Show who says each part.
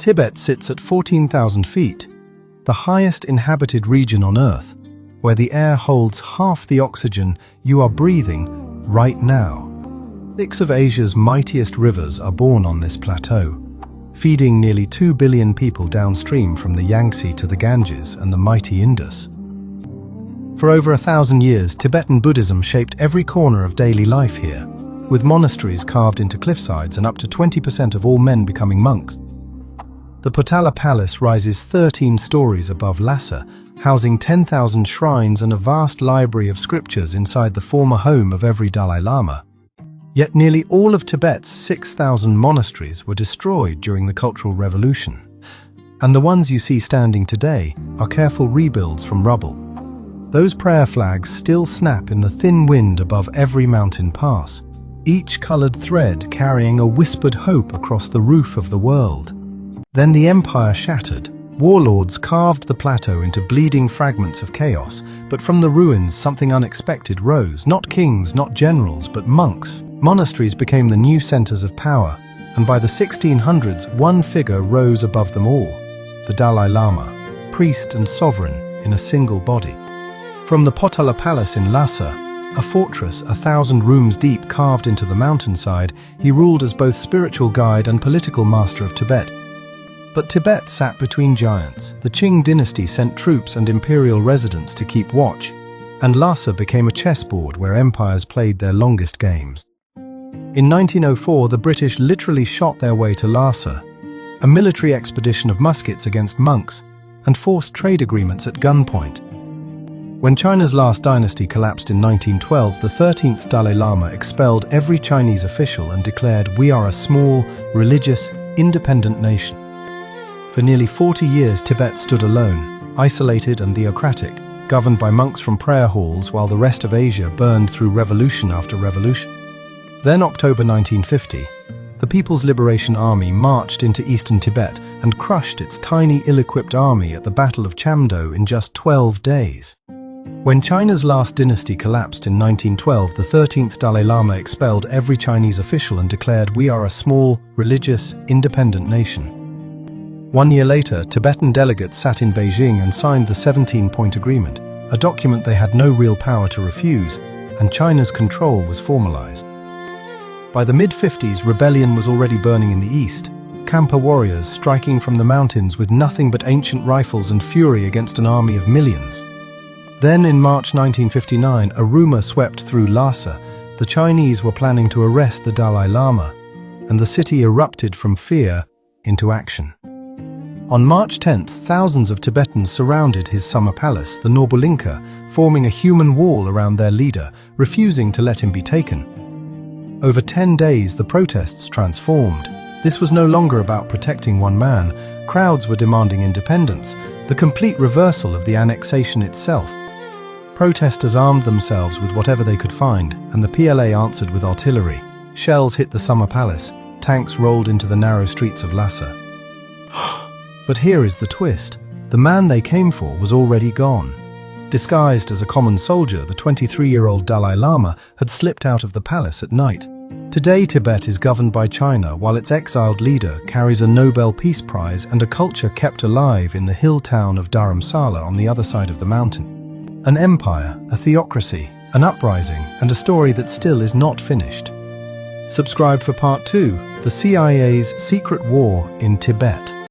Speaker 1: Tibet sits at 14,000 feet, the highest inhabited region on Earth, where the air holds half the oxygen you are breathing right now. 6 of Asia's mightiest rivers are born on this plateau, feeding nearly 2 billion people downstream from the Yangtze to the Ganges and the mighty Indus. For over 1,000 years, Tibetan Buddhism shaped every corner of daily life here, with monasteries carved into cliffsides and up to 20% of all men becoming monks. The Potala Palace rises 13 stories above Lhasa, housing 10,000 shrines and a vast library of scriptures inside the former home of every Dalai Lama. Yet nearly all of Tibet's 6,000 monasteries were destroyed during the Cultural Revolution, and the ones you see standing today are careful rebuilds from rubble. Those prayer flags still snap in the thin wind above every mountain pass, each colored thread carrying a whispered hope across the roof of the world. Then the empire shattered. Warlords carved the plateau into bleeding fragments of chaos, but from the ruins something unexpected rose. Not kings, not generals, but monks. Monasteries became the new centers of power, and by the 1600s one figure rose above them all, the Dalai Lama, priest and sovereign in a single body. From the Potala Palace in Lhasa, a fortress 1,000 rooms deep carved into the mountainside, he ruled as both spiritual guide and political master of Tibet. But Tibet sat between giants. The Qing dynasty sent troops and imperial residents to keep watch, and Lhasa became a chessboard where empires played their longest games. In 1904, the British literally shot their way to Lhasa, a military expedition of muskets against monks, and forced trade agreements at gunpoint. When China's last dynasty collapsed in 1912, the 13th Dalai Lama expelled every Chinese official and declared, "We are a small, religious, independent nation." For nearly 40 years, Tibet stood alone, isolated and theocratic, governed by monks from prayer halls while the rest of Asia burned through revolution after revolution. Then, October 1950, the People's Liberation Army marched into eastern Tibet and crushed its tiny, ill-equipped army at the Battle of Chamdo in just 12 days. When China's last dynasty collapsed in 1912, the 13th Dalai Lama expelled every Chinese official and declared, "We are a small, religious, independent nation." 1 year later, Tibetan delegates sat in Beijing and signed the 17-point agreement, a document they had no real power to refuse, and China's control was formalized. By the mid-50s, rebellion was already burning in the east, Khampa warriors striking from the mountains with nothing but ancient rifles and fury against an army of millions. Then, in March 1959, a rumor swept through Lhasa. The Chinese were planning to arrest the Dalai Lama, and the city erupted from fear into action. On March 10th, thousands of Tibetans surrounded his summer palace, the Norbulinka, forming a human wall around their leader, refusing to let him be taken. Over 10 days, the protests transformed. This was no longer about protecting one man. Crowds were demanding independence, the complete reversal of the annexation itself. Protesters armed themselves with whatever they could find, and the PLA answered with artillery. Shells hit the summer palace, tanks rolled into the narrow streets of Lhasa. But here is the twist. The man they came for was already gone. Disguised as a common soldier, the 23-year-old Dalai Lama had slipped out of the palace at night. Today, Tibet is governed by China, while its exiled leader carries a Nobel Peace Prize and a culture kept alive in the hill town of Dharamsala on the other side of the mountain. An empire, a theocracy, an uprising, and a story that still is not finished. Subscribe for Part 2, The CIA's Secret War in Tibet.